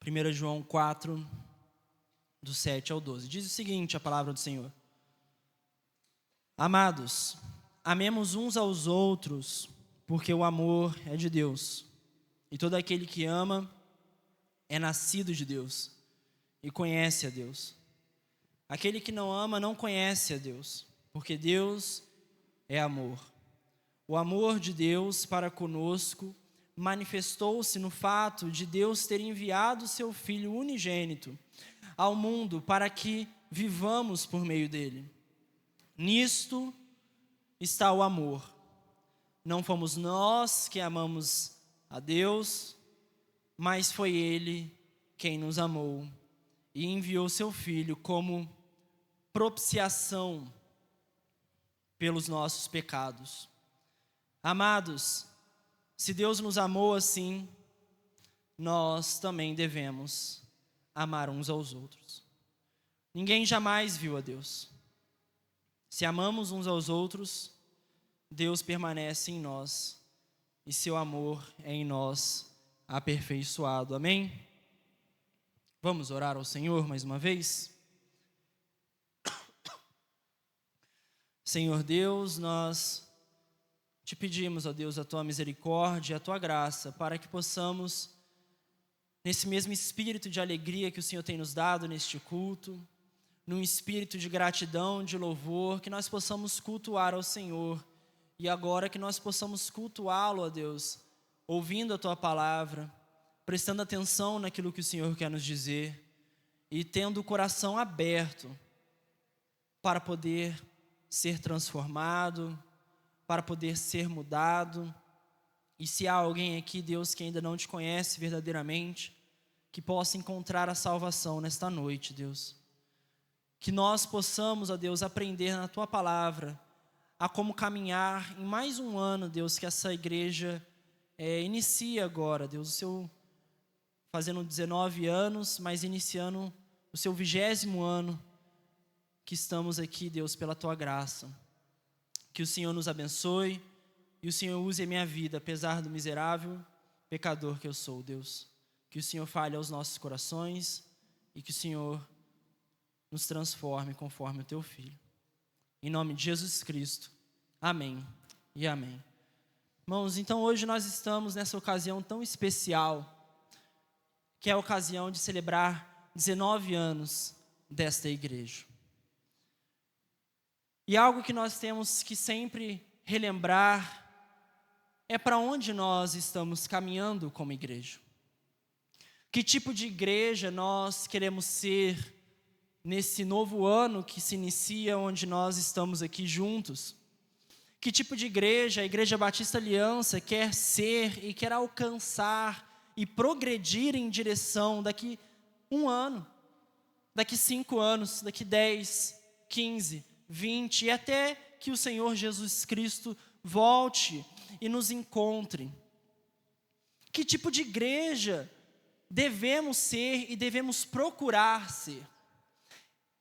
1 João 4, do 7 ao 12. Diz o seguinte, a palavra do Senhor: Amados, amemos uns aos outros, porque o amor é de Deus. E todo aquele que ama é nascido de Deus e conhece a Deus. Aquele que não ama não conhece a Deus, porque Deus é amor. O amor de Deus para conosco manifestou-se no fato de Deus ter enviado seu Filho unigênito ao mundo para que vivamos por meio dele. Nisto está o amor. Não fomos nós que amamos a Deus, mas foi Ele quem nos amou e enviou seu Filho como propiciação pelos nossos pecados. Amados, se Deus nos amou assim, nós também devemos amar uns aos outros. Ninguém jamais viu a Deus. Se amamos uns aos outros, Deus permanece em nós e seu amor é em nós aperfeiçoado. Amém? Vamos orar ao Senhor mais uma vez? Senhor Deus, nós te pedimos, ó Deus, a tua misericórdia e a tua graça, para que possamos, nesse mesmo espírito de alegria que o Senhor tem nos dado neste culto, num espírito de gratidão, de louvor, que nós possamos cultuar ao Senhor. E agora que nós possamos cultuá-lo, ó Deus, ouvindo a tua palavra, prestando atenção naquilo que o Senhor quer nos dizer e tendo o coração aberto para poder ser transformado, para poder ser mudado. E se há alguém aqui, Deus, que ainda não te conhece verdadeiramente, que possa encontrar a salvação nesta noite, Deus. Que nós possamos, ó Deus, aprender na tua palavra a como caminhar em mais um ano, Deus, que essa igreja inicia agora, Deus, o seu fazendo 19 anos, mas iniciando o seu 20º ano que estamos aqui, Deus, pela tua graça. Que o Senhor nos abençoe e o Senhor use a minha vida, apesar do miserável pecador que eu sou, Deus. Que o Senhor fale aos nossos corações e que o Senhor nos transforme conforme o teu Filho. Em nome de Jesus Cristo. Amém e amém. Irmãos, então hoje nós estamos nessa ocasião tão especial, que é a ocasião de celebrar 19 anos desta igreja. E algo que nós temos que sempre relembrar é para onde nós estamos caminhando como igreja. Que tipo de igreja nós queremos ser nesse novo ano que se inicia, onde nós estamos aqui juntos? Que tipo de igreja a Igreja Batista Aliança quer ser e quer alcançar e progredir em direção daqui 1 ano, daqui 5 anos, daqui 10, 15, 20 e até que o Senhor Jesus Cristo volte e nos encontre? Que tipo de igreja devemos ser e devemos procurar ser?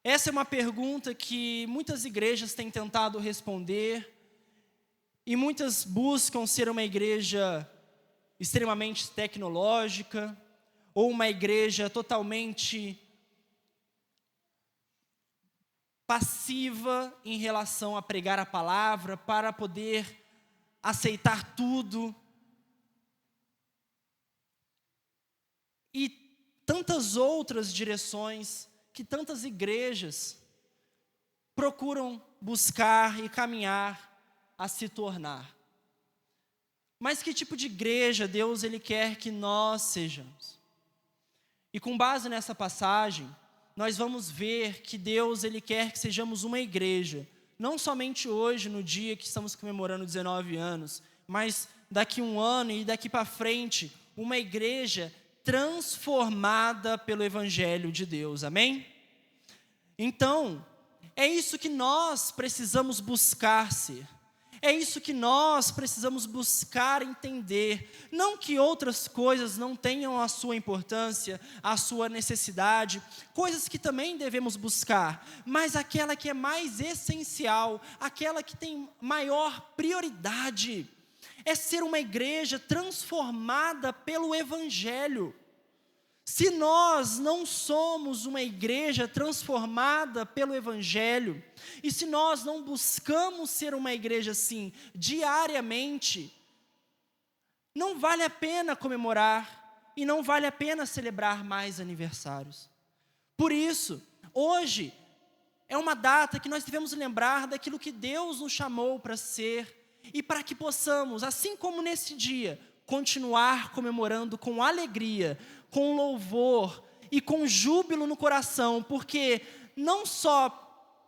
Essa é uma pergunta que muitas igrejas têm tentado responder e muitas buscam ser uma igreja extremamente tecnológica ou uma igreja totalmente passiva em relação a pregar a palavra para poder aceitar tudo. E tantas outras direções que tantas igrejas procuram buscar e caminhar a se tornar. Mas que tipo de igreja Deus Ele quer que nós sejamos? E com base nessa passagem, nós vamos ver que Deus Ele quer que sejamos uma igreja, não somente hoje, no dia que estamos comemorando 19 anos, mas daqui 1 ano e daqui para frente, uma igreja transformada pelo Evangelho de Deus, amém? Então, é isso que nós precisamos buscar ser. É isso que nós precisamos buscar entender. Não que outras coisas não tenham a sua importância, a sua necessidade, coisas que também devemos buscar, mas aquela que é mais essencial, aquela que tem maior prioridade, é ser uma igreja transformada pelo Evangelho. Se nós não somos uma igreja transformada pelo Evangelho, e se nós não buscamos ser uma igreja assim diariamente, não vale a pena comemorar e não vale a pena celebrar mais aniversários. Por isso, hoje é uma data que nós devemos lembrar daquilo que Deus nos chamou para ser e para que possamos, assim como nesse dia, continuar comemorando com alegria, com louvor e com júbilo no coração, porque não só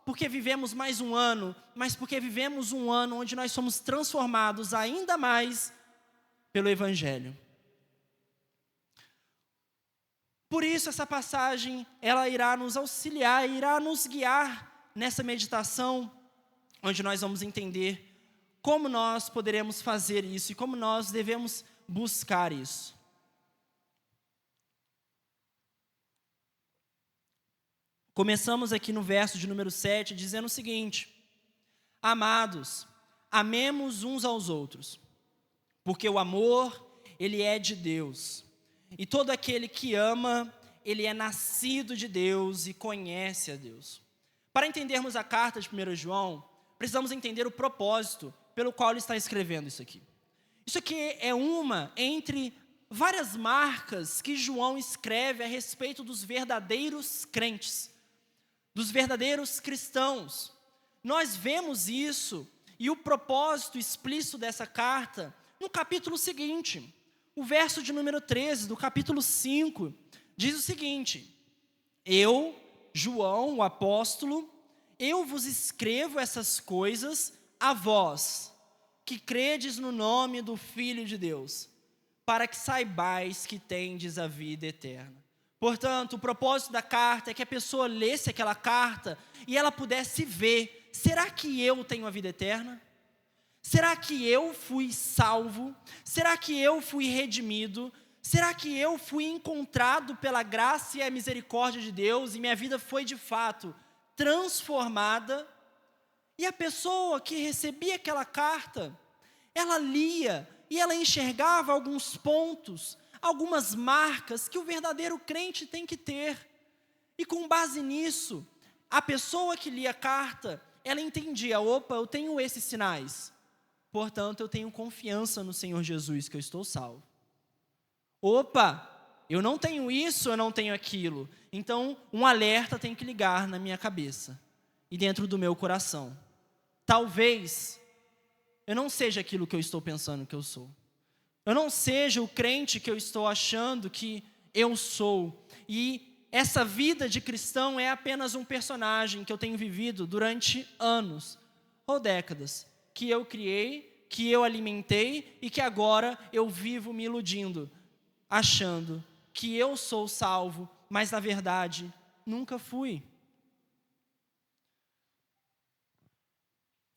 porque vivemos mais um ano, mas porque vivemos um ano onde nós somos transformados ainda mais pelo Evangelho. Por isso essa passagem, ela irá nos auxiliar, irá nos guiar nessa meditação, onde nós vamos entender como nós poderemos fazer isso e como nós devemos buscar isso. Começamos aqui no verso de número 7, dizendo o seguinte: Amados, amemos uns aos outros, porque o amor, ele é de Deus. E todo aquele que ama, ele é nascido de Deus e conhece a Deus. Para entendermos a carta de 1 João, precisamos entender o propósito pelo qual ele está escrevendo isso aqui. Isso aqui é uma entre várias marcas que João escreve a respeito dos verdadeiros crentes, dos verdadeiros cristãos. Nós vemos isso e o propósito explícito dessa carta no capítulo seguinte. O verso de número 13 do capítulo 5 diz o seguinte: Eu, João, o apóstolo, eu vos escrevo essas coisas a vós, que credes no nome do Filho de Deus, para que saibais que tendes a vida eterna. Portanto, o propósito da carta é que a pessoa lesse aquela carta e ela pudesse ver: será que eu tenho a vida eterna? Será que eu fui salvo? Será que eu fui redimido? Será que eu fui encontrado pela graça e a misericórdia de Deus e minha vida foi de fato transformada? E a pessoa que recebia aquela carta, ela lia e ela enxergava alguns pontos, algumas marcas que o verdadeiro crente tem que ter. E com base nisso, a pessoa que lia a carta, ela entendia: opa, eu tenho esses sinais, portanto eu tenho confiança no Senhor Jesus que eu estou salvo. Opa, eu não tenho isso, eu não tenho aquilo, então um alerta tem que ligar na minha cabeça e dentro do meu coração. Talvez eu não seja aquilo que eu estou pensando que eu sou. Eu não seja o crente que eu estou achando que eu sou. E essa vida de cristão é apenas um personagem que eu tenho vivido durante anos ou décadas, que eu criei, que eu alimentei e que agora eu vivo me iludindo, achando que eu sou salvo, mas na verdade nunca fui.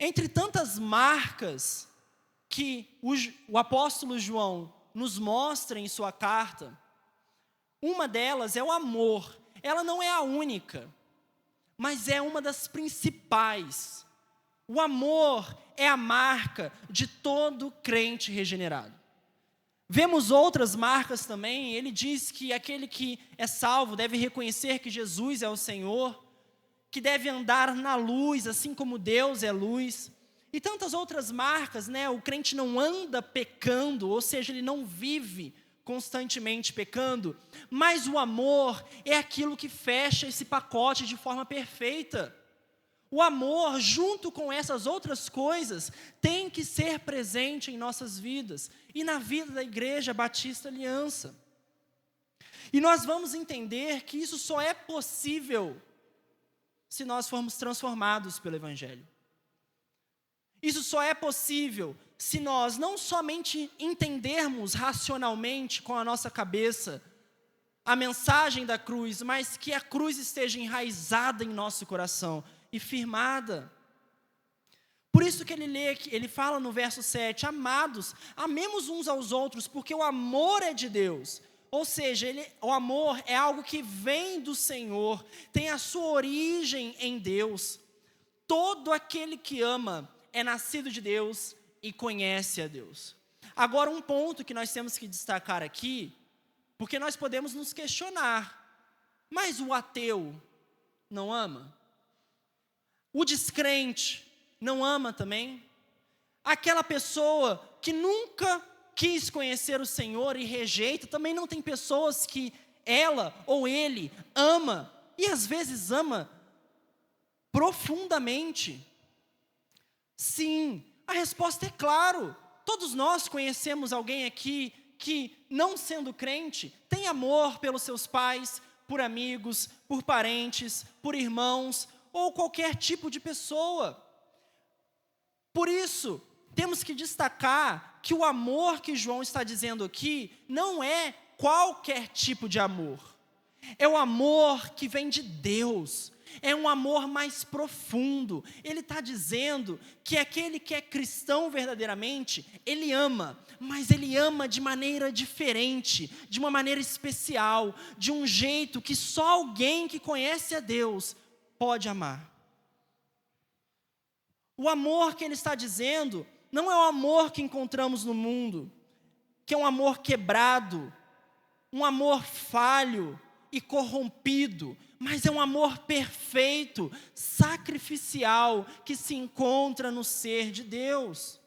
Entre tantas marcas que o apóstolo João nos mostra em sua carta, uma delas é o amor. Ela não é a única, mas é uma das principais. O amor é a marca de todo crente regenerado. Vemos outras marcas também. Ele diz que aquele que é salvo deve reconhecer que Jesus é o Senhor, que deve andar na luz, assim como Deus é luz. E tantas outras marcas, né? O crente não anda pecando, ou seja, ele não vive constantemente pecando, mas o amor é aquilo que fecha esse pacote de forma perfeita. O amor, junto com essas outras coisas, tem que ser presente em nossas vidas e na vida da Igreja Batista Aliança. E nós vamos entender que isso só é possível se nós formos transformados pelo Evangelho. Isso só é possível se nós não somente entendermos racionalmente com a nossa cabeça a mensagem da cruz, mas que a cruz esteja enraizada em nosso coração e firmada. Por isso que ele fala no verso 7, amados, amemos uns aos outros, porque o amor é de Deus. Ou seja, o amor é algo que vem do Senhor, tem a sua origem em Deus. Todo aquele que ama é nascido de Deus e conhece a Deus. Agora, um ponto que nós temos que destacar aqui, Porque nós podemos nos questionar, mas o ateu não ama? O descrente não ama também? Aquela pessoa que nunca quis conhecer o Senhor e rejeita, também não tem pessoas que ela ou ele ama, e às vezes ama profundamente? Sim, a resposta é claro. Todos nós conhecemos alguém aqui que, não sendo crente, tem amor pelos seus pais, por amigos, por parentes, por irmãos, ou qualquer tipo de pessoa. Por isso, temos que destacar que o amor que João está dizendo aqui não é qualquer tipo de amor. É o amor que vem de Deus. É um amor mais profundo. Ele está dizendo que aquele que é cristão verdadeiramente, ele ama, mas ele ama de maneira diferente, de uma maneira especial, de um jeito que só alguém que conhece a Deus pode amar. O amor que ele está dizendo não é o amor que encontramos no mundo, que é um amor quebrado, um amor falho e corrompido, mas é um amor perfeito, sacrificial, que se encontra no ser de Deus.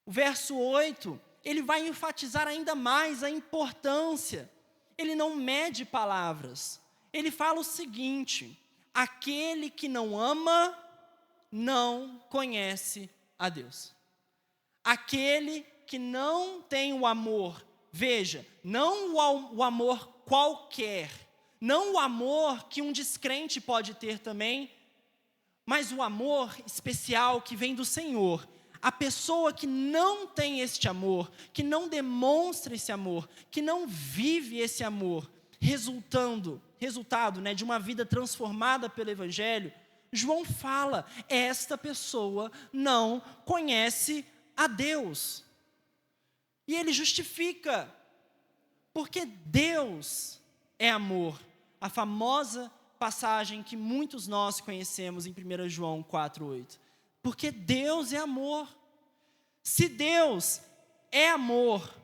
O verso 8, ele vai enfatizar ainda mais a importância. Ele não mede palavras. Ele fala o seguinte: aquele que não ama, não conhece a Deus. Aquele que não tem o amor, veja, não o amor qualquer, não o amor que um descrente pode ter também, mas o amor especial que vem do Senhor. A pessoa que não tem este amor, que não demonstra esse amor, que não vive esse amor, resultado, de uma vida transformada pelo Evangelho, João fala, esta pessoa não conhece a Deus. E ele justifica, porque Deus é amor. A famosa passagem que muitos nós conhecemos em 1 João 4,8. Porque Deus é amor. Se Deus é amor,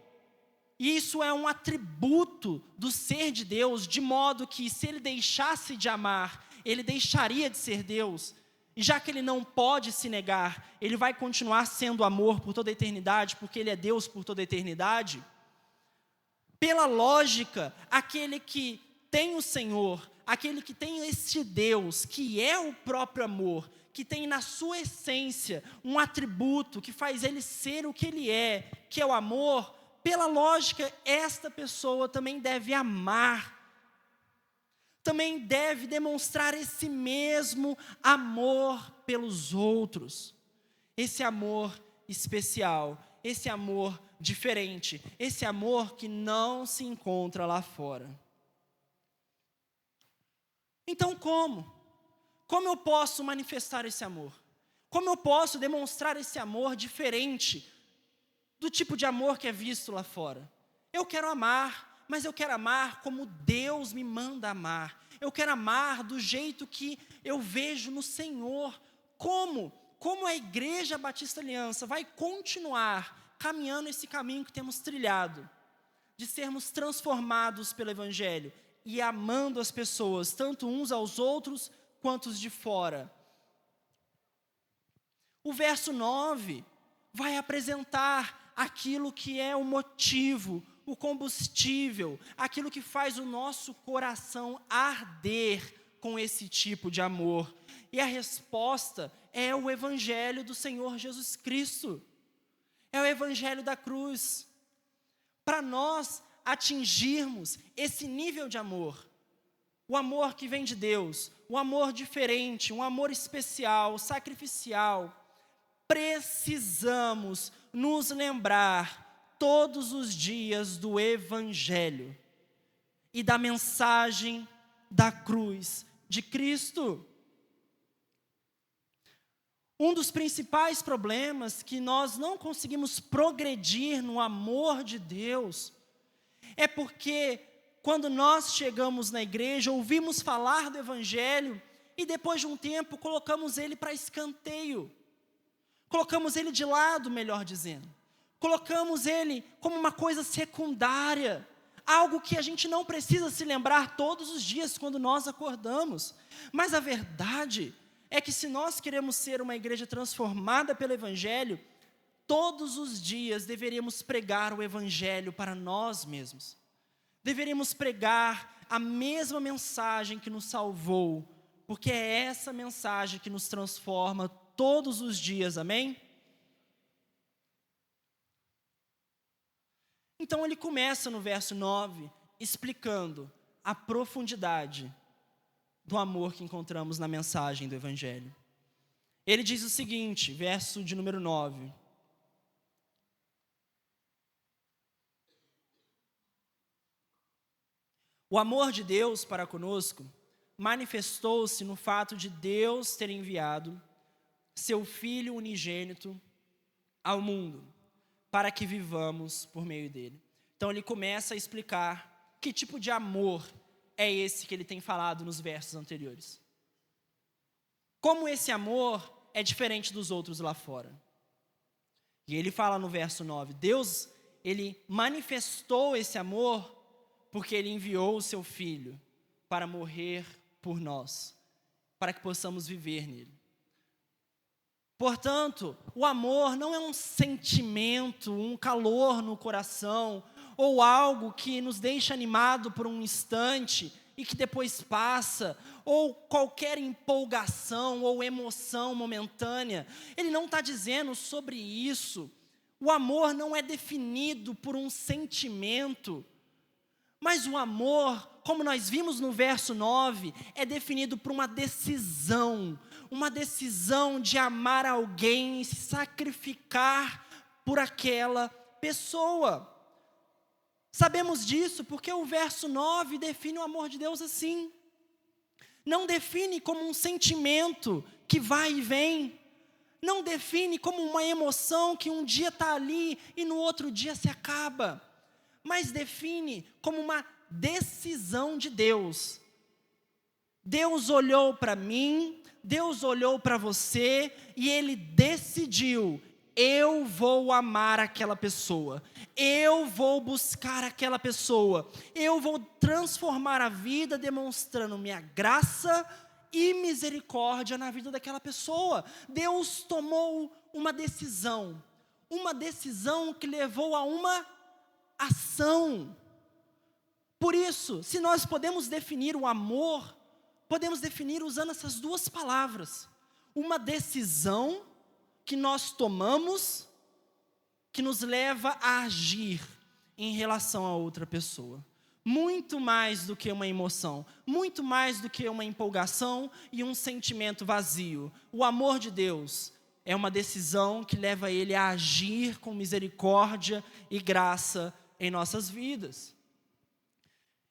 e isso é um atributo do ser de Deus, de modo que se ele deixasse de amar, ele deixaria de ser Deus. E já que ele não pode se negar, ele vai continuar sendo amor por toda a eternidade, porque ele é Deus por toda a eternidade. Pela lógica, aquele que tem o Senhor, aquele que tem este Deus, que é o próprio amor, que tem na sua essência um atributo que faz ele ser o que ele é, que é o amor, pela lógica, esta pessoa também deve amar, também deve demonstrar esse mesmo amor pelos outros, esse amor especial, esse amor diferente, esse amor que não se encontra lá fora. Então como? Como eu posso manifestar esse amor? Como eu posso demonstrar esse amor diferente do tipo de amor que é visto lá fora? Eu quero amar, mas eu quero amar como Deus me manda amar. Eu quero amar do jeito que eu vejo no Senhor. Como? Como a Igreja Batista Aliança vai continuar caminhando esse caminho que temos trilhado, de sermos transformados pelo Evangelho e amando as pessoas, tanto uns aos outros, quanto os de fora. O verso 9 vai apresentar aquilo que é o motivo, o combustível, aquilo que faz o nosso coração arder com esse tipo de amor. E a resposta é o Evangelho do Senhor Jesus Cristo. É o Evangelho da cruz. Para nós atingirmos esse nível de amor, o amor que vem de Deus, o amor diferente, um amor especial, sacrificial, precisamos nos lembrar todos os dias do Evangelho e da mensagem da cruz de Cristo. Um dos principais problemas que nós não conseguimos progredir no amor de Deus é porque quando nós chegamos na igreja, ouvimos falar do Evangelho e depois de um tempo colocamos ele para escanteio. Colocamos ele de lado, melhor dizendo. colocamos ele como uma coisa secundária, algo que a gente não precisa se lembrar todos os dias quando nós acordamos. Mas a verdade é que se nós queremos ser uma igreja transformada pelo Evangelho, todos os dias deveríamos pregar o Evangelho para nós mesmos. Deveríamos pregar a mesma mensagem que nos salvou, porque é essa mensagem que nos transforma todos os dias, amém? Então ele começa no verso 9, explicando a profundidade do amor que encontramos na mensagem do Evangelho. Ele diz o seguinte, verso de número 9. O amor de Deus para conosco manifestou-se no fato de Deus ter enviado seu Filho unigênito ao mundo, para que vivamos por meio dele. Então ele começa a explicar que tipo de amor é esse que ele tem falado nos versos anteriores. Como esse amor é diferente dos outros lá fora. E ele fala no verso 9, Deus, ele manifestou esse amor porque ele enviou o seu Filho para morrer por nós, para que possamos viver nele. Portanto, o amor não é um sentimento, um calor no coração, ou algo que nos deixa animado por um instante e que depois passa, ou qualquer empolgação ou emoção momentânea. Ele não está dizendo sobre isso. O amor não é definido por um sentimento, mas o amor, como nós vimos no verso 9, é definido por uma decisão de amar alguém e se sacrificar por aquela pessoa. Sabemos disso porque o verso 9 define o amor de Deus assim. Não define como um sentimento que vai e vem. Não define como uma emoção que um dia está ali e no outro dia se acaba. Mas define como uma decisão de Deus. Deus olhou para mim, Deus olhou para você e Ele decidiu, eu vou amar aquela pessoa, eu vou buscar aquela pessoa, eu vou transformar a vida demonstrando minha graça e misericórdia na vida daquela pessoa. Deus tomou uma decisão que levou a uma ação. Por isso, se nós podemos definir o amor, podemos definir usando essas duas palavras. Uma decisão que nós tomamos, que nos leva a agir em relação a outra pessoa. Muito mais do que uma emoção, muito mais do que uma empolgação e um sentimento vazio. O amor de Deus é uma decisão que leva Ele a agir com misericórdia e graça em nossas vidas.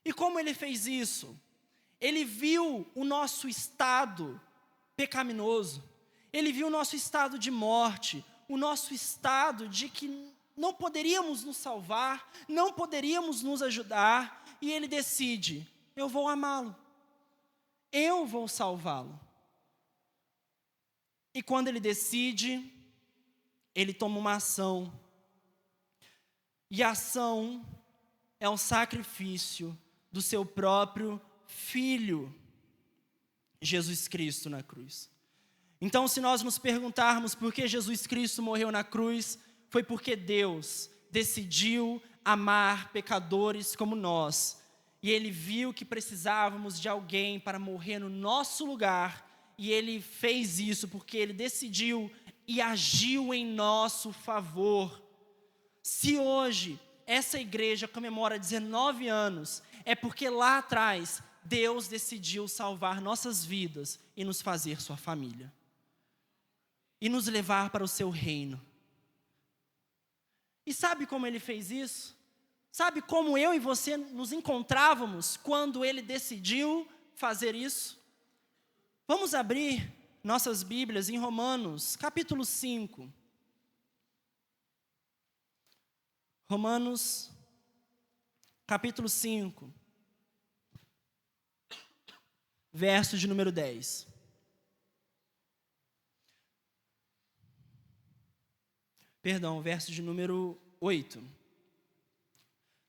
E como Ele fez isso? Ele viu o nosso estado pecaminoso, Ele viu o nosso estado de morte, o nosso estado de que não poderíamos nos salvar, não poderíamos nos ajudar, e Ele decide, eu vou amá-lo, eu vou salvá-lo. E quando Ele decide, Ele toma uma ação, e a ação é um sacrifício do seu próprio Filho, Jesus Cristo na cruz. Então, se nós nos perguntarmos por que Jesus Cristo morreu na cruz, foi porque Deus decidiu amar pecadores como nós. E Ele viu que precisávamos de alguém para morrer no nosso lugar. E Ele fez isso porque Ele decidiu e agiu em nosso favor. Se hoje essa igreja comemora 19 anos, é porque lá atrás Deus decidiu salvar nossas vidas e nos fazer sua família. E nos levar para o seu reino. E sabe como Ele fez isso? Sabe como eu e você nos encontrávamos quando Ele decidiu fazer isso? Vamos abrir nossas Bíblias em Romanos, capítulo 5. Romanos, capítulo 5. Verso de número 10. verso de número 8.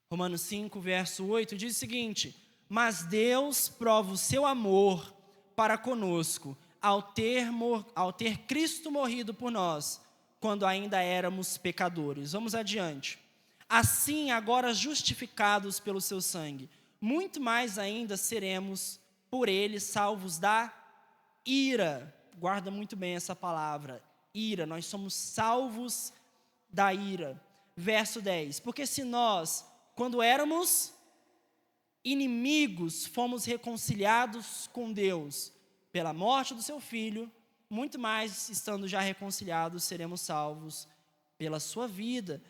Romanos 5, verso 8, diz o seguinte: mas Deus prova o seu amor para conosco, ao ter Cristo morrido por nós, quando ainda éramos pecadores. Vamos adiante. Assim, agora justificados pelo seu sangue, muito mais ainda seremos por ele salvos da ira. Guarda muito bem essa palavra, ira. Nós somos salvos da ira. Verso 10. Porque se nós, quando éramos inimigos, fomos reconciliados com Deus pela morte do seu Filho, muito mais, estando já reconciliados, seremos salvos pela sua vida.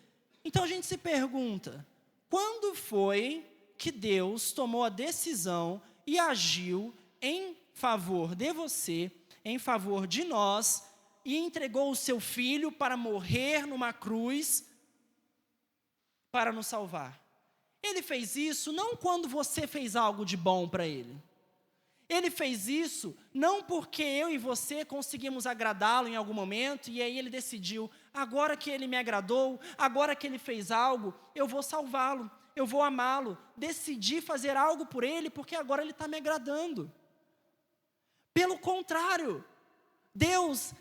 Então a gente se pergunta, quando foi que Deus tomou a decisão e agiu em favor de você, em favor de nós, e entregou o seu Filho para morrer numa cruz para nos salvar? Ele fez isso não quando você fez algo de bom para Ele. Ele fez isso não porque eu e você conseguimos agradá-lo em algum momento, e aí Ele decidiu, agora que Ele me agradou, agora que Ele fez algo, eu vou salvá-lo, eu vou amá-lo, decidi fazer algo por Ele, porque agora Ele está me agradando. Pelo contrário, Deus,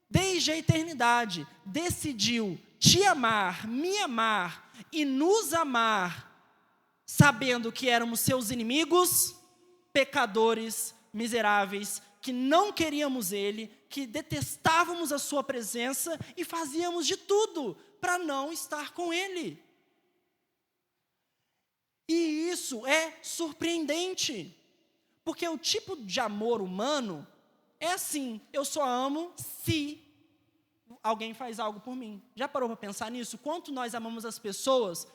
desde a eternidade, decidiu te amar, me amar e nos amar, sabendo que éramos seus inimigos, pecadores, miseráveis, que não queríamos Ele, que detestávamos a sua presença e fazíamos de tudo para não estar com Ele. E isso é surpreendente, porque o tipo de amor humano é assim: eu só amo se alguém faz algo por mim. Já parou para pensar nisso? Quanto nós amamos as pessoas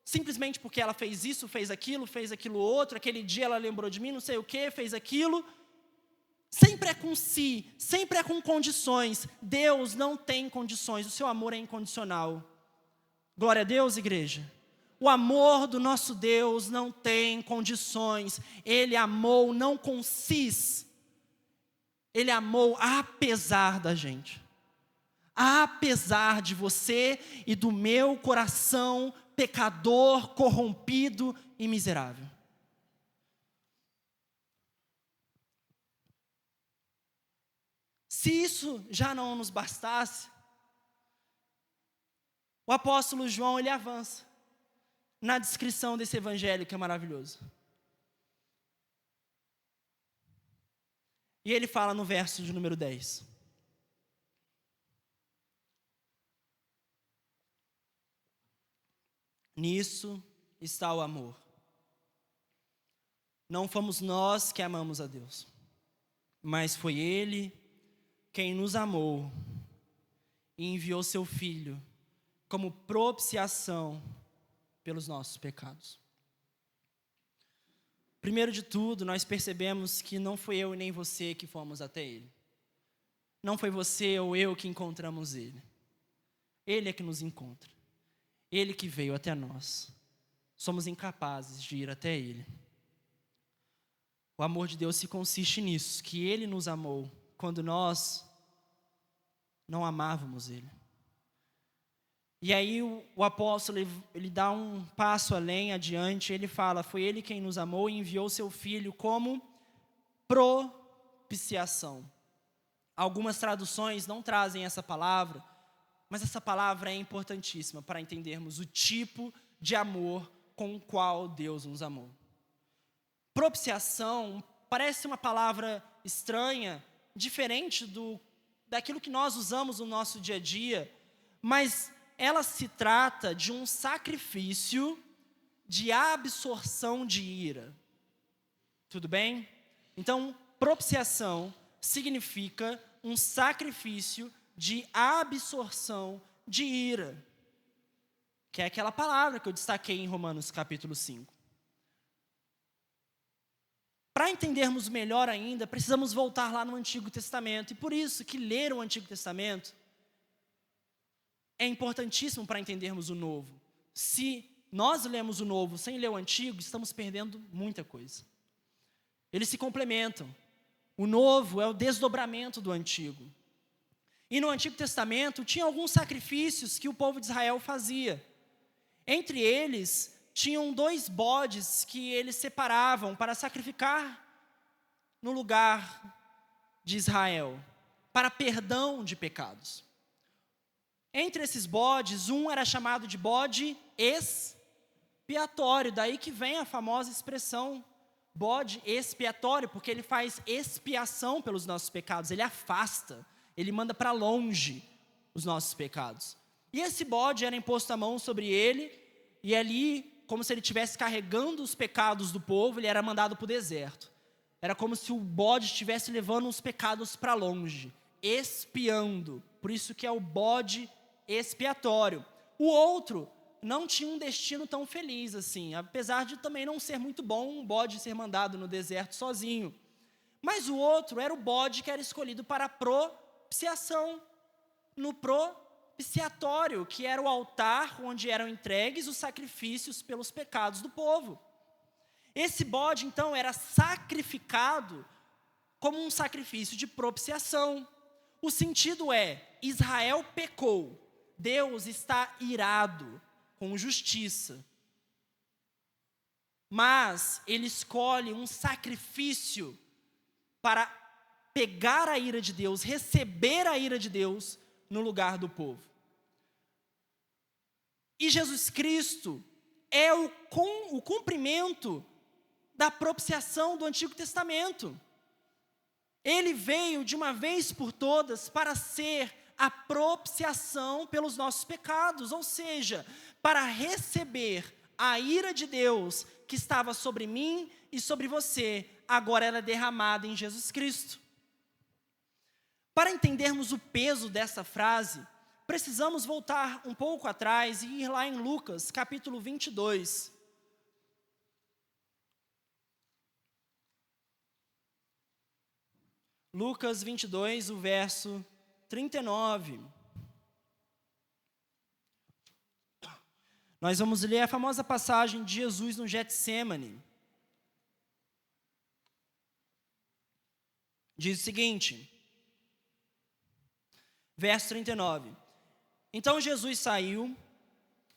simplesmente porque ela fez isso, fez aquilo outro, aquele dia ela lembrou de mim, não sei o que, fez aquilo. Sempre é com si, sempre é com condições. Deus não tem condições, o seu amor é incondicional. Glória a Deus, igreja. O amor do nosso Deus não tem condições. Ele amou não com cis. Ele amou apesar da gente. Apesar de você e do meu coração pecador, corrompido e miserável. Se isso já não nos bastasse, o apóstolo João, ele avança na descrição desse evangelho que é maravilhoso. E ele fala no verso de número 10. Nisso está o amor. Não fomos nós que amamos a Deus, mas foi Ele quem nos amou e enviou seu Filho como propiciação pelos nossos pecados. Primeiro de tudo, nós percebemos que não foi eu e nem você que fomos até Ele. Não foi você ou eu que encontramos Ele. Ele é que nos encontra. Ele que veio até nós. Somos incapazes de ir até Ele. O amor de Deus se consiste nisso, que Ele nos amou quando nós não amávamos Ele. E aí o apóstolo, ele dá um passo além, adiante, ele fala, foi Ele quem nos amou e enviou seu Filho como propiciação. Algumas traduções não trazem essa palavra, mas essa palavra é importantíssima para entendermos o tipo de amor com o qual Deus nos amou. Propiciação parece uma palavra estranha, diferente daquilo que nós usamos no nosso dia a dia, mas ela se trata de um sacrifício de absorção de ira. Tudo bem? Então, propiciação significa um sacrifício de absorção de ira, que é aquela palavra que eu destaquei em Romanos capítulo 5. Para entendermos melhor ainda, precisamos voltar lá no Antigo Testamento, e por isso que ler o Antigo Testamento é importantíssimo para entendermos o Novo. Se nós lemos o Novo sem ler o Antigo, estamos perdendo muita coisa. Eles se complementam. O Novo é o desdobramento do Antigo. E no Antigo Testamento tinha alguns sacrifícios que o povo de Israel fazia. Entre eles, tinham 2 bodes que eles separavam para sacrificar no lugar de Israel, para perdão de pecados. Entre esses bodes, um era chamado de bode expiatório, daí que vem a famosa expressão bode expiatório, porque ele faz expiação pelos nossos pecados, ele afasta, ele manda para longe os nossos pecados. E esse bode era imposto a mão sobre ele, e ali, como se ele estivesse carregando os pecados do povo, ele era mandado para o deserto. Era como se o bode estivesse levando os pecados para longe, expiando. Por isso que é o bode expiatório. O outro não tinha um destino tão feliz assim, apesar de também não ser muito bom um bode ser mandado no deserto sozinho. Mas o outro era o bode que era escolhido para a propiciação, no propiciatório, que era o altar onde eram entregues os sacrifícios pelos pecados do povo. Esse bode, então, era sacrificado como um sacrifício de propiciação. O sentido é, Israel pecou, Deus está irado, com justiça. Mas ele escolhe um sacrifício para pegar a ira de Deus, receber a ira de Deus no lugar do povo. E Jesus Cristo é o cumprimento da propiciação do Antigo Testamento. Ele veio de uma vez por todas para ser a propiciação pelos nossos pecados, ou seja, para receber a ira de Deus que estava sobre mim e sobre você, agora ela é derramada em Jesus Cristo. Para entendermos o peso dessa frase, precisamos voltar um pouco atrás e ir lá em Lucas, capítulo 22. Lucas 22, o verso 39. Nós vamos ler a famosa passagem de Jesus no Getsêmani. Diz o seguinte, verso 39. Então Jesus saiu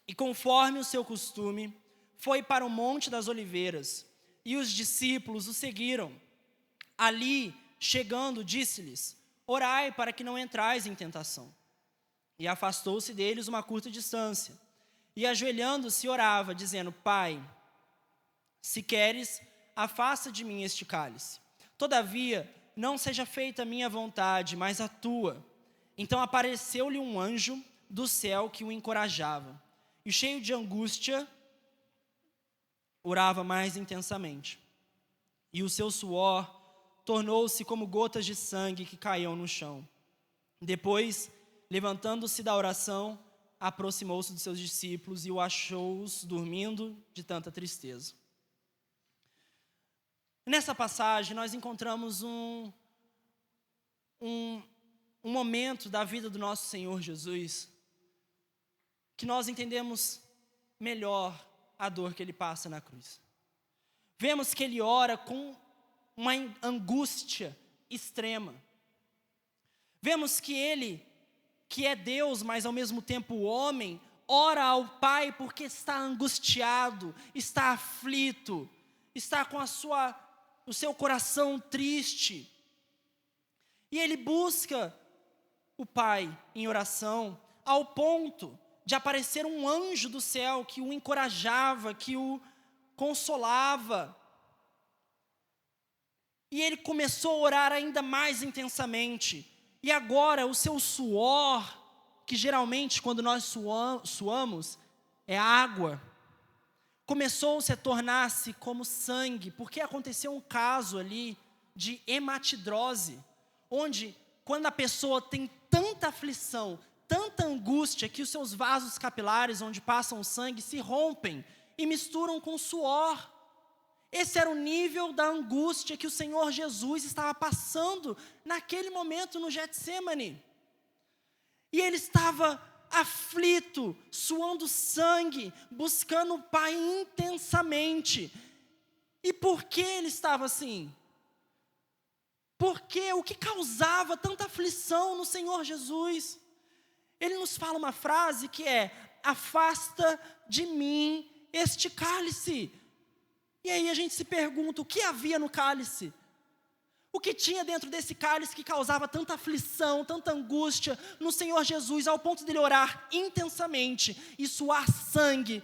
e, conforme o seu costume, foi para o Monte das Oliveiras, e os discípulos o seguiram. Ali, chegando, disse-lhes: orai para que não entrais em tentação. E afastou-se deles uma curta distância. E ajoelhando-se orava, dizendo: Pai, se queres, afasta de mim este cálice. Todavia, não seja feita a minha vontade, mas a tua. Então apareceu-lhe um anjo do céu que o encorajava. E cheio de angústia, orava mais intensamente. E o seu suor tornou-se como gotas de sangue que caíam no chão. Depois, levantando-se da oração, aproximou-se dos seus discípulos e o achou-os dormindo de tanta tristeza. Nessa passagem, nós encontramos um momento da vida do nosso Senhor Jesus que nós entendemos melhor a dor que Ele passa na cruz. Vemos que Ele ora com uma angústia extrema. Vemos que Ele, que é Deus, mas ao mesmo tempo homem, ora ao Pai porque está angustiado, está aflito, está com o seu coração triste. E Ele busca o Pai em oração, ao ponto de aparecer um anjo do céu que o encorajava, que o consolava. E ele começou a orar ainda mais intensamente. E agora o seu suor, que geralmente quando nós suamos, é água, começou-se a tornar-se como sangue, porque aconteceu um caso ali de hematidrose, onde quando a pessoa tem tanta aflição, tanta angústia, que os seus vasos capilares, onde passam o sangue, se rompem e misturam com suor. Esse era o nível da angústia que o Senhor Jesus estava passando naquele momento no Getsêmani. E ele estava aflito, suando sangue, buscando o Pai intensamente. E por que ele estava assim? Porque o que causava tanta aflição no Senhor Jesus? Ele nos fala uma frase que é: afasta de mim este cálice. E aí a gente se pergunta, o que havia no cálice? O que tinha dentro desse cálice que causava tanta aflição, tanta angústia no Senhor Jesus, ao ponto dele orar intensamente e suar sangue,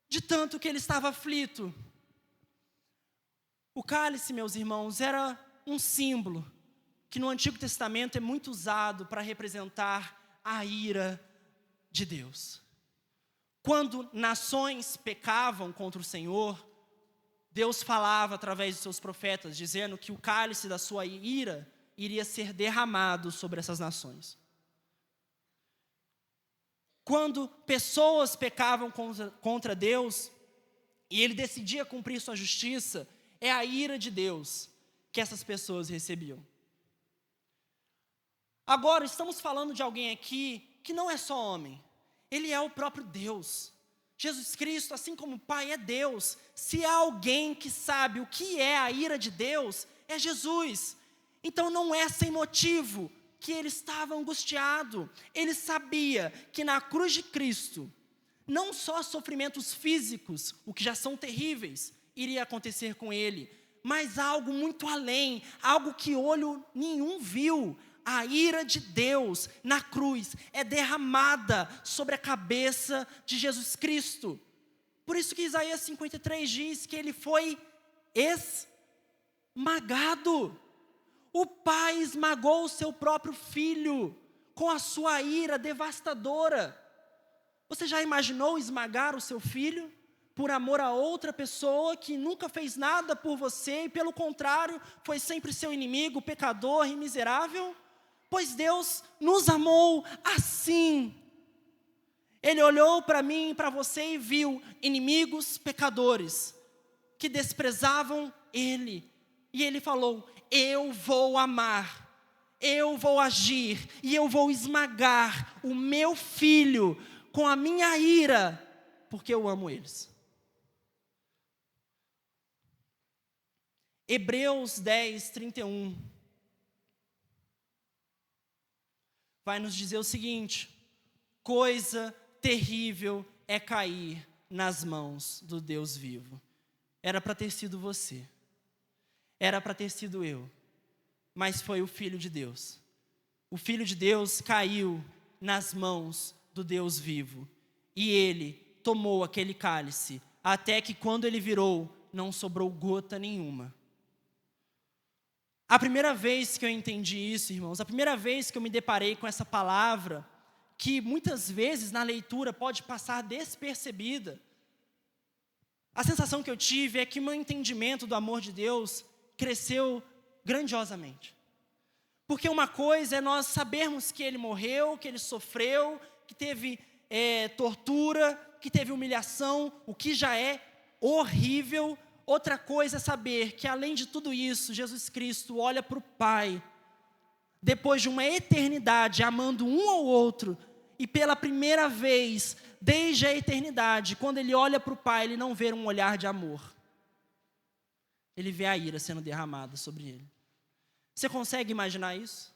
de tanto que ele estava aflito? O cálice, meus irmãos, era um símbolo que no Antigo Testamento é muito usado para representar a ira de Deus. Quando nações pecavam contra o Senhor, Deus falava através de seus profetas, dizendo que o cálice da sua ira iria ser derramado sobre essas nações. Quando pessoas pecavam contra Deus, e Ele decidia cumprir sua justiça, é a ira de Deus que essas pessoas recebiam. Agora, estamos falando de alguém aqui que não é só homem. Ele é o próprio Deus. Jesus Cristo, assim como o Pai, é Deus. Se há alguém que sabe o que é a ira de Deus, é Jesus. Então não é sem motivo que ele estava angustiado. Ele sabia que na cruz de Cristo, não só sofrimentos físicos, o que já são terríveis, iria acontecer com ele, mas algo muito além, algo que olho nenhum viu. A ira de Deus na cruz é derramada sobre a cabeça de Jesus Cristo. Por isso que Isaías 53 diz que ele foi esmagado. O Pai esmagou o seu próprio Filho com a sua ira devastadora. Você já imaginou esmagar o seu filho por amor a outra pessoa que nunca fez nada por você e, pelo contrário, foi sempre seu inimigo, pecador e miserável? Pois Deus nos amou assim. Ele olhou para mim e para você e viu inimigos pecadores que desprezavam Ele. E Ele falou: eu vou amar, eu vou agir e eu vou esmagar o meu filho com a minha ira, porque eu amo eles. Hebreus 10, 31. Vai nos dizer o seguinte: coisa terrível é cair nas mãos do Deus vivo. Era para ter sido você, era para ter sido eu, mas foi o Filho de Deus. O Filho de Deus caiu nas mãos do Deus vivo, e Ele tomou aquele cálice, até que quando Ele virou, não sobrou gota nenhuma. A primeira vez que eu entendi isso, irmãos, a primeira vez que eu me deparei com essa palavra, que muitas vezes na leitura pode passar despercebida, a sensação que eu tive é que o meu entendimento do amor de Deus cresceu grandiosamente. Porque uma coisa é nós sabermos que Ele morreu, que Ele sofreu, que teve tortura, que teve humilhação, o que já é horrível. Outra coisa é saber que, além de tudo isso, Jesus Cristo olha para o Pai, depois de uma eternidade, amando um ao outro, e pela primeira vez, desde a eternidade, quando Ele olha para o Pai, Ele não vê um olhar de amor. Ele vê a ira sendo derramada sobre Ele. Você consegue imaginar isso?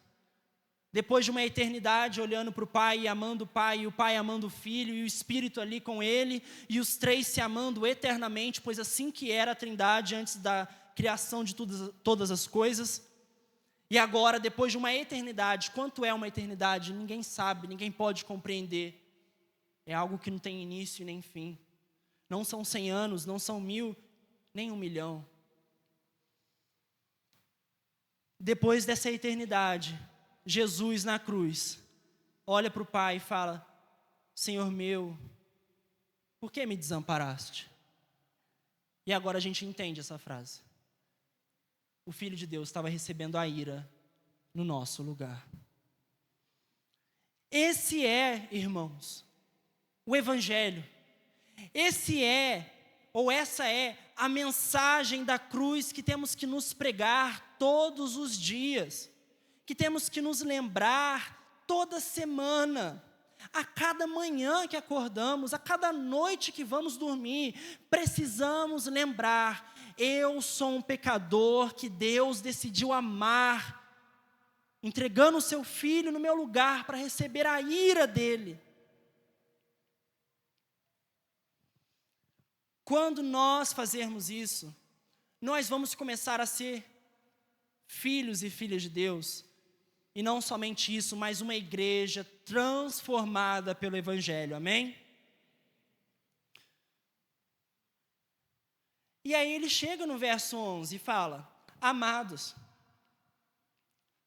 Depois de uma eternidade, olhando para o Pai e amando o Pai, e o Pai amando o Filho, e o Espírito ali com Ele, e os três se amando eternamente, pois assim que era a Trindade antes da criação de todas as coisas. E agora, depois de uma eternidade, quanto é uma eternidade? Ninguém sabe, ninguém pode compreender. É algo que não tem início nem fim. Não são 100 anos, não são 1000, nem 1 milhão. Depois dessa eternidade, Jesus na cruz olha para o Pai e fala: Senhor meu, por que me desamparaste? E agora a gente entende essa frase. O Filho de Deus estava recebendo a ira no nosso lugar. Esse é, irmãos, o Evangelho. Essa é a mensagem da cruz que temos que nos pregar todos os dias, que temos que nos lembrar toda semana, a cada manhã que acordamos, a cada noite que vamos dormir, precisamos lembrar: Eu sou um pecador que Deus decidiu amar, entregando o seu Filho no meu lugar para receber a ira dele. Quando nós fazermos isso, nós vamos começar a ser filhos e filhas de Deus. E não somente isso, mas uma igreja transformada pelo Evangelho, amém? E aí ele chega no verso 11 e fala: amados,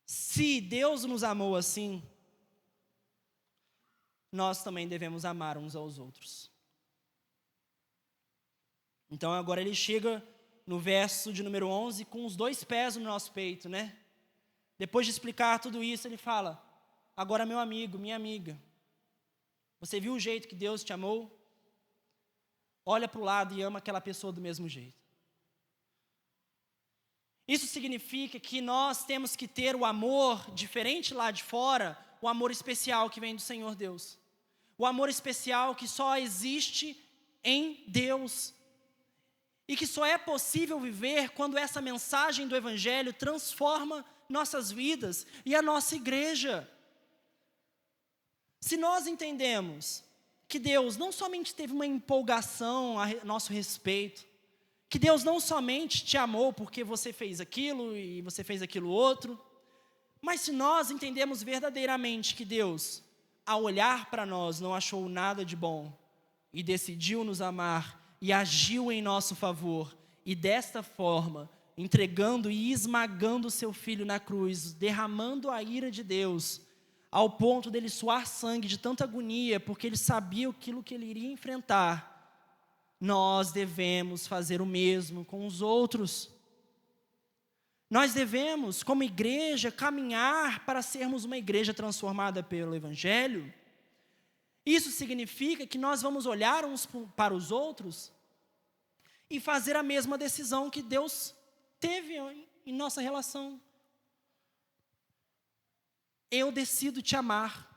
se Deus nos amou assim, nós também devemos amar uns aos outros. Então agora ele chega no verso de número 11 com os 2 pés no nosso peito, né? Depois de explicar tudo isso, ele fala: agora meu amigo, minha amiga, você viu o jeito que Deus te amou? Olha para o lado e ama aquela pessoa do mesmo jeito. Isso significa que nós temos que ter o amor diferente lá de fora, o amor especial que vem do Senhor Deus. O amor especial que só existe em Deus. E que só é possível viver quando essa mensagem do Evangelho transforma nossas vidas e a nossa igreja. Se nós entendemos que Deus não somente teve uma empolgação a nosso respeito, que Deus não somente te amou porque você fez aquilo e você fez aquilo outro, mas se nós entendemos verdadeiramente que Deus, ao olhar para nós, não achou nada de bom e decidiu nos amar e agiu em nosso favor, e desta forma, entregando e esmagando o seu Filho na cruz, derramando a ira de Deus, ao ponto dele suar sangue de tanta agonia, porque ele sabia aquilo que ele iria enfrentar, nós devemos fazer o mesmo com os outros. Nós devemos, como igreja, caminhar para sermos uma igreja transformada pelo Evangelho. Isso significa que nós vamos olhar uns para os outros e fazer a mesma decisão que Deus teve em nossa relação. Eu decido te amar.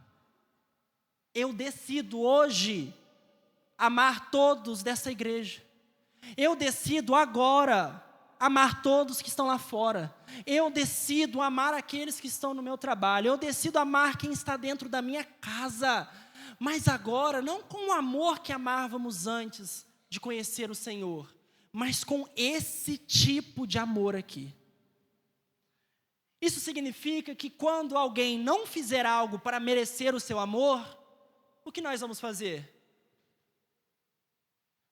Eu decido hoje amar todos dessa igreja. Eu decido agora amar todos que estão lá fora. Eu decido amar aqueles que estão no meu trabalho. Eu decido amar quem está dentro da minha casa. Mas agora, não com o amor que amávamos antes de conhecer o Senhor, mas com esse tipo de amor aqui. Isso significa que quando alguém não fizer algo para merecer o seu amor, o que nós vamos fazer?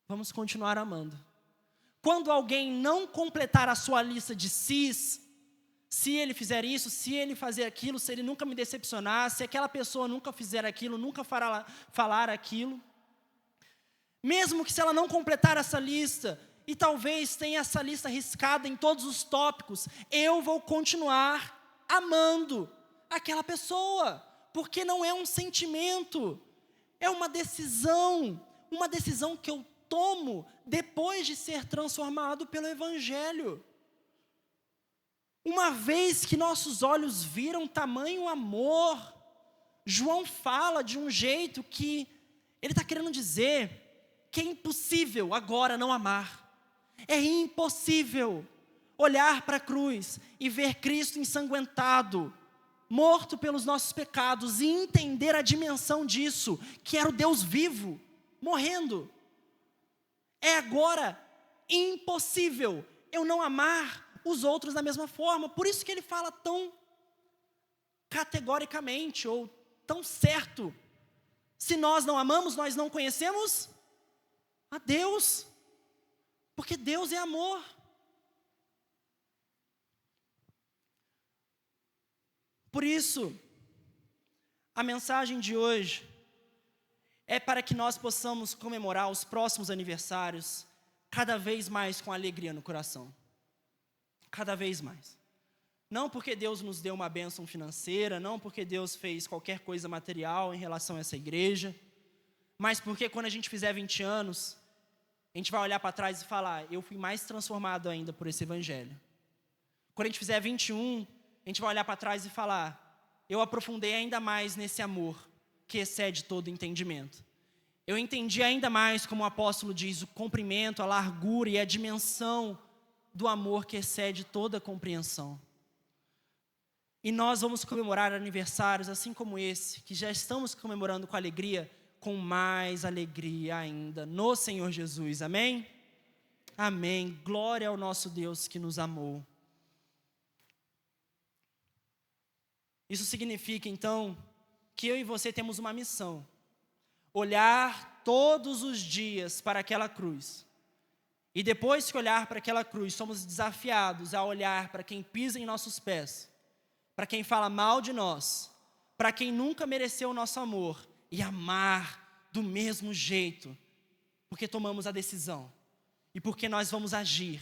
Vamos continuar amando. Quando alguém não completar a sua lista de sis, se ele fizer isso, se ele fazer aquilo, se ele nunca me decepcionar, se aquela pessoa nunca fizer aquilo, nunca falar aquilo, mesmo que se ela não completar essa lista, e talvez tenha essa lista riscada em todos os tópicos, eu vou continuar amando aquela pessoa, porque não é um sentimento, é uma decisão que eu tomo depois de ser transformado pelo Evangelho. Uma vez que nossos olhos viram tamanho amor, João fala de um jeito que ele está querendo dizer que é impossível agora não amar. É impossível olhar para a cruz e ver Cristo ensanguentado, morto pelos nossos pecados, e entender a dimensão disso, que era o Deus vivo, morrendo. É agora impossível eu não amar os outros da mesma forma. Por isso que ele fala tão categoricamente, ou tão certo: se nós não amamos, nós não conhecemos a Deus, porque Deus é amor. Por isso, a mensagem de hoje é para que nós possamos comemorar os próximos aniversários cada vez mais com alegria no coração. Cada vez mais. Não porque Deus nos deu uma bênção financeira, não porque Deus fez qualquer coisa material em relação a essa igreja, mas porque quando a gente fizer 20 anos, a gente vai olhar para trás e falar: eu fui mais transformado ainda por esse Evangelho. Quando a gente fizer 21, a gente vai olhar para trás e falar: eu aprofundei ainda mais nesse amor que excede todo entendimento. Eu entendi ainda mais, como o apóstolo diz, o comprimento, a largura e a dimensão do amor que excede toda compreensão. E nós vamos comemorar aniversários assim como esse, que já estamos comemorando com alegria, com mais alegria ainda no Senhor Jesus. Amém? Amém. Glória ao nosso Deus que nos amou. Isso significa, então, que eu e você temos uma missão. Olhar todos os dias para aquela cruz. E depois que olhar para aquela cruz, somos desafiados a olhar para quem pisa em nossos pés, para quem fala mal de nós, para quem nunca mereceu o nosso amor, e amar do mesmo jeito, porque tomamos a decisão e porque nós vamos agir.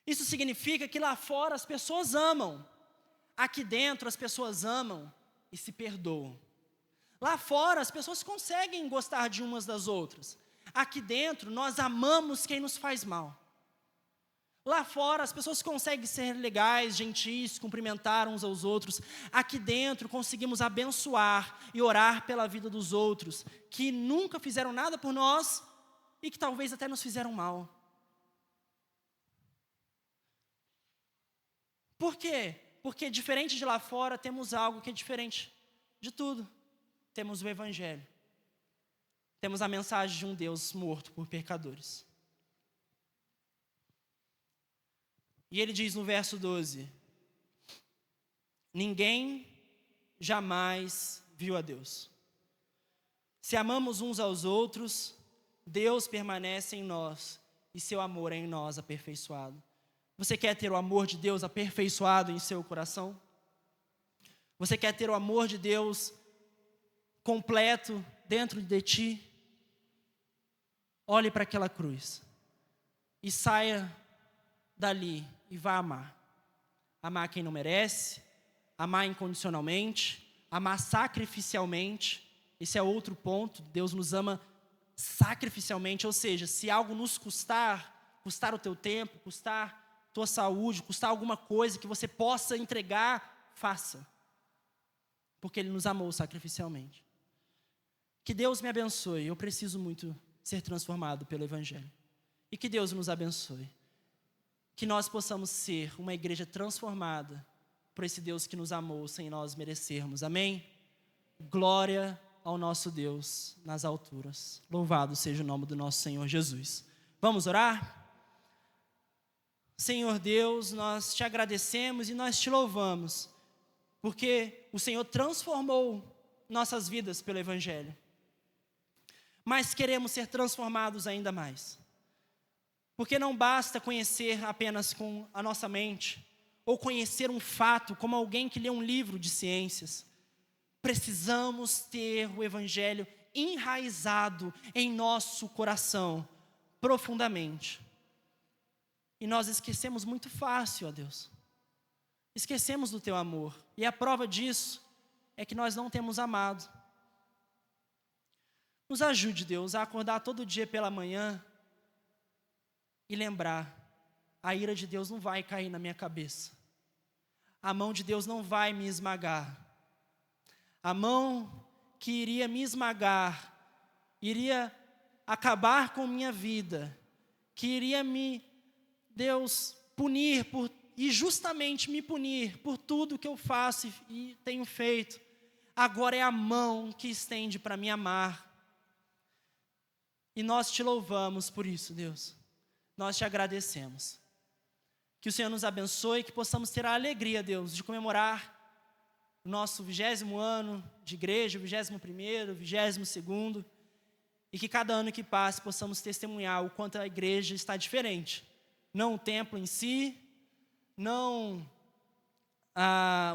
Isso significa que lá fora as pessoas amam, aqui dentro as pessoas amam e se perdoam. Lá fora as pessoas conseguem gostar de umas das outras, aqui dentro nós amamos quem nos faz mal. Lá fora as pessoas conseguem ser legais, gentis, cumprimentar uns aos outros. Aqui dentro conseguimos abençoar e orar pela vida dos outros, que nunca fizeram nada por nós e que talvez até nos fizeram mal. Por quê? Porque diferente de lá fora temos algo que é diferente de tudo. Temos o Evangelho. Temos a mensagem de um Deus morto por pecadores. E ele diz no verso 12: ninguém jamais viu a Deus. Se amamos uns aos outros, Deus permanece em nós e seu amor é em nós aperfeiçoado. Você quer ter o amor de Deus aperfeiçoado em seu coração? Você quer ter o amor de Deus completo dentro de ti? Olhe para aquela cruz e saia dali e vá amar. Amar quem não merece, amar incondicionalmente, amar sacrificialmente. Esse é outro ponto, Deus nos ama sacrificialmente, ou seja, se algo nos custar o teu tempo, custar tua saúde, custar alguma coisa que você possa entregar, faça. Porque Ele nos amou sacrificialmente. Que Deus me abençoe, eu preciso muito ser transformado pelo Evangelho. E que Deus nos abençoe. Que nós possamos ser uma igreja transformada por esse Deus que nos amou sem nós merecermos. Amém? Glória ao nosso Deus nas alturas. Louvado seja o nome do nosso Senhor Jesus. Vamos orar? Senhor Deus, nós te agradecemos e nós te louvamos, porque o Senhor transformou nossas vidas pelo Evangelho. Mas queremos ser transformados ainda mais. Porque não basta conhecer apenas com a nossa mente, ou conhecer um fato como alguém que lê um livro de ciências. Precisamos ter o Evangelho enraizado em nosso coração, profundamente. E nós esquecemos muito fácil, ó Deus. Esquecemos do Teu amor. E a prova disso é que nós não temos amado. Nos ajude, Deus, a acordar todo dia pela manhã e lembrar, a ira de Deus não vai cair na minha cabeça. A mão de Deus não vai me esmagar. A mão que iria me esmagar, iria acabar com minha vida, que iria me, Deus, punir e justamente me punir por tudo que eu faço e tenho feito, agora é a mão que estende para me amar. E nós te louvamos por isso, Deus. Nós te agradecemos. Que o Senhor nos abençoe, que possamos ter a alegria, Deus, de comemorar o nosso 20º ano de igreja, o 21º, o 22º, e que cada ano que passe possamos testemunhar o quanto a igreja está diferente. Não o templo em si, não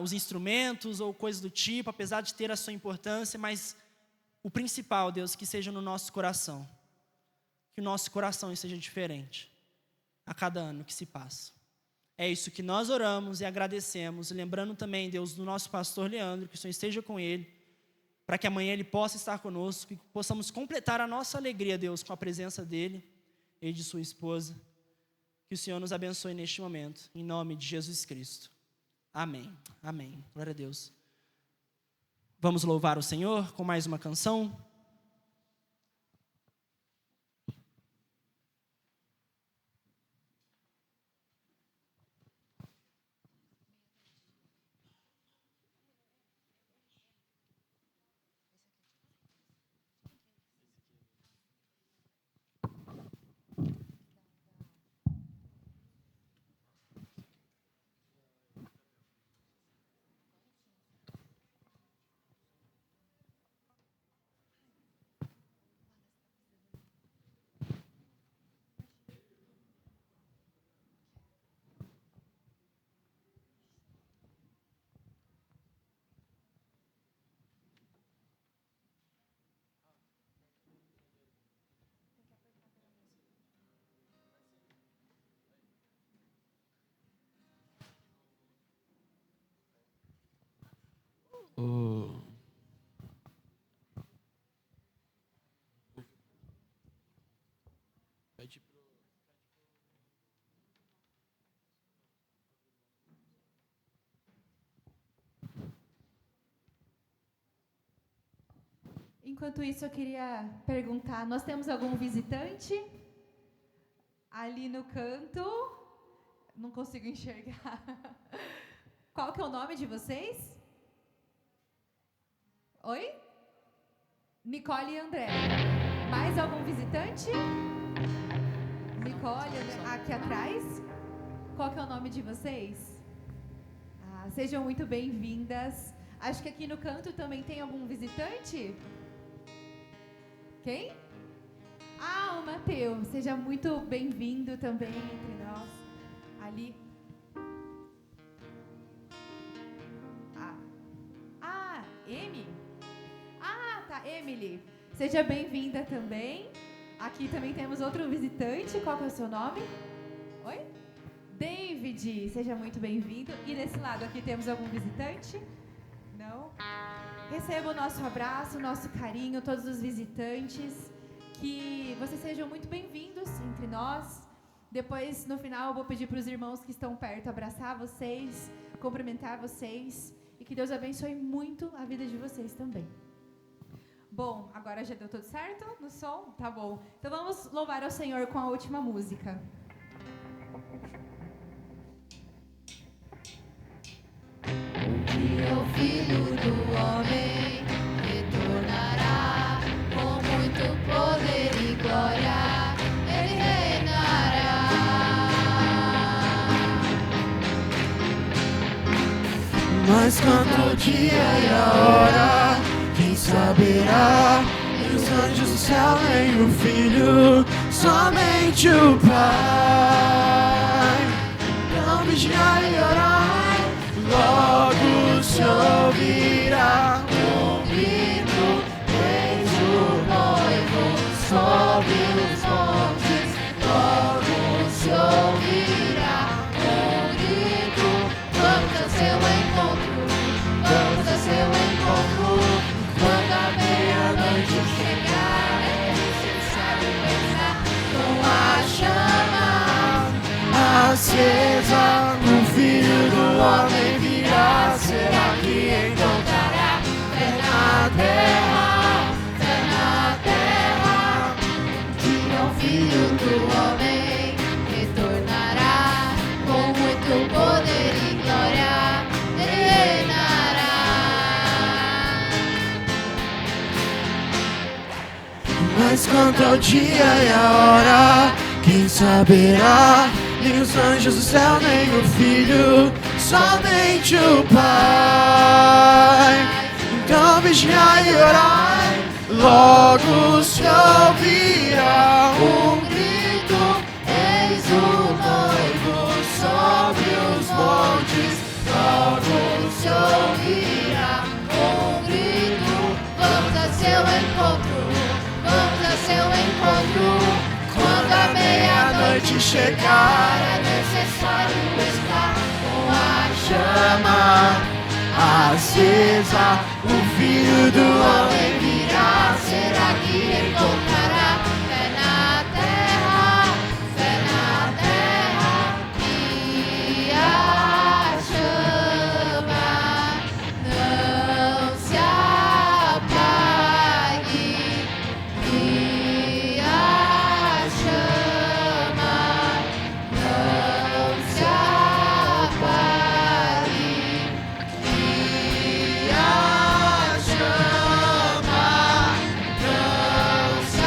os instrumentos ou coisas do tipo, apesar de ter a sua importância, mas o principal, Deus, que seja no nosso coração. Que o nosso coração seja diferente a cada ano que se passa. É isso que nós oramos e agradecemos, lembrando também, Deus, do nosso pastor Leandro, que o Senhor esteja com ele, para que amanhã ele possa estar conosco e possamos completar a nossa alegria, Deus, com a presença dele e de sua esposa. Que o Senhor nos abençoe neste momento, em nome de Jesus Cristo. Amém. Amém. Glória a Deus. Vamos louvar o Senhor com mais uma canção. Enquanto isso, eu queria perguntar, nós temos algum visitante? Ali no canto, não consigo enxergar. Qual que é o nome de vocês? Oi? Nicole e André. Mais algum visitante? Nicole, André, aqui atrás. Qual que é o nome de vocês? Sejam muito bem-vindas. Acho que aqui no canto também tem algum visitante? Quem? O Mateus. Seja muito bem-vindo também entre nós. Ali. Amy? Tá, Emily. Seja bem-vinda também. Aqui também temos outro visitante. Qual que é o seu nome? Oi? David. Seja muito bem-vindo. E desse lado aqui temos algum visitante? Não? Receba o nosso abraço, o nosso carinho, todos os visitantes. Que vocês sejam muito bem-vindos entre nós. Depois, no final, eu vou pedir para os irmãos que estão perto abraçar vocês, cumprimentar vocês. E que Deus abençoe muito a vida de vocês também. Bom, agora já deu tudo certo no som? Tá bom. Então vamos louvar ao Senhor com a última música. O Filho do Homem retornará com muito poder e glória, Ele reinará. Mas quanto o dia e a hora, quem saberá? Nem os anjos do céu, nem o Filho, somente o Pai. Então vigiai e orai, logo se ouvirá um grito, eis o noivo sobe os montes. Logo se ouvirá um grito, vamos a seu encontro, vamos a seu encontro. Quando a meia-noite chegar, é necessário pensar com a chama acesa. O Filho do Homem virá, será que encontrará fé na terra, fé na terra? Que o Filho do Homem retornará com muito poder e glória, Ele reinará. Mas quanto ao dia e a hora, quem saberá? Nem os anjos do céu, nem o Filho, somente o Pai. Então vigiai e orai, logo se ouvirá um grito, eis o noivo sobre os montes. Logo se ouvirá Um grito, vamos a seu encontro, vamos a seu encontro. Quando a meia-noite chegar, é necessário estar com a chama acesa. O Filho do Homem virá, será que encontrará fé na terra, fé na terra? E a chama não se apague, e a chama não se apague, e a chama não se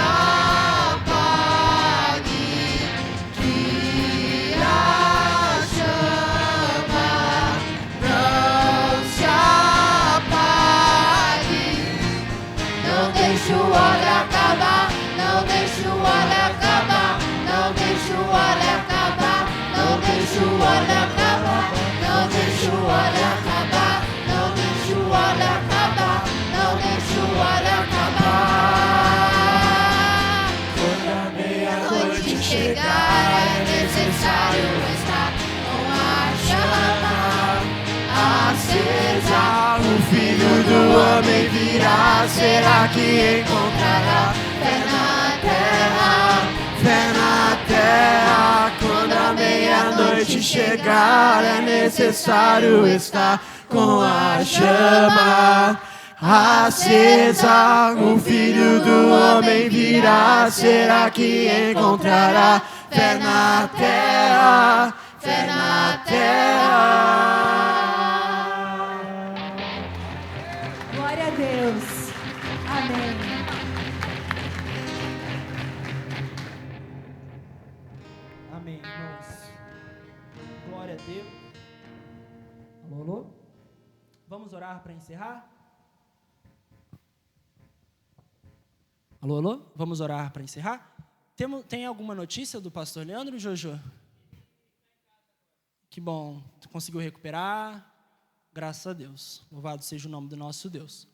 apague, que a chama não se apague. Não deixe o óleo acabar, não deixe o óleo acabar, não deixe o óleo acabar, não deixe o óleo acabar, não deixe o óleo acabar, não deixe o óleo acabar, não deixe o óleo acabar. Quando a meia-noite Chegar é necessário estar com a chama acesa. acesa, o Filho do homem virá, será que encontrará Fé na terra, fé na terra? Quando a meia-noite chegar, é necessário estar com a chama acesa. O Filho do homem virá, será que encontrará fé na terra, fé na terra? Glória a Deus. Amém. Amém, irmãos. Glória a Deus. Alô, alô? Vamos orar para encerrar? Alô, alô? Vamos orar para encerrar? Tem alguma notícia do pastor Leandro, Jojo? Que bom, conseguiu recuperar? Graças a Deus. Louvado seja o nome do nosso Deus.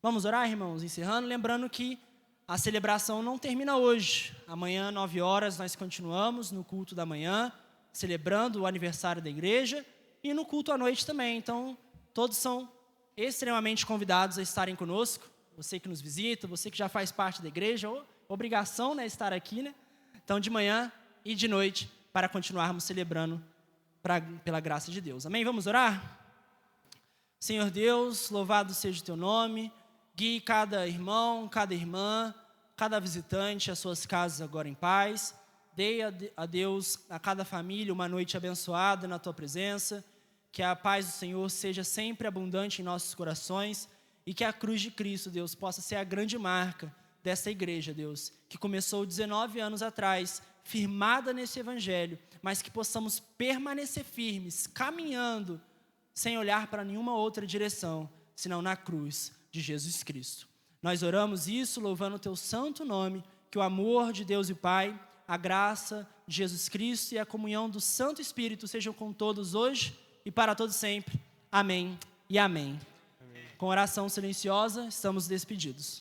Vamos orar, irmãos, encerrando, lembrando que a celebração não termina hoje. Amanhã, 9 horas, nós continuamos no culto da manhã, celebrando o aniversário da igreja, e no culto à noite também. Então, todos são extremamente convidados a estarem conosco. Você que nos visita, você que já faz parte da igreja, obrigação, né, estar aqui, né? Então, de manhã e de noite, para continuarmos celebrando pela graça de Deus. Amém? Vamos orar? Senhor Deus, louvado seja o teu nome. Guie cada irmão, cada irmã, cada visitante às suas casas agora em paz. Dê a Deus, a cada família, uma noite abençoada na tua presença. Que a paz do Senhor seja sempre abundante em nossos corações. E que a cruz de Cristo, Deus, possa ser a grande marca dessa igreja, Deus, que começou 19 anos atrás, firmada nesse evangelho, mas que possamos permanecer firmes, caminhando, sem olhar para nenhuma outra direção, senão na cruz de Jesus Cristo. Nós oramos isso, louvando o teu santo nome, que o amor de Deus e Pai, a graça de Jesus Cristo e a comunhão do Santo Espírito sejam com todos hoje e para todos sempre. Amém e amém. Com oração silenciosa, estamos despedidos.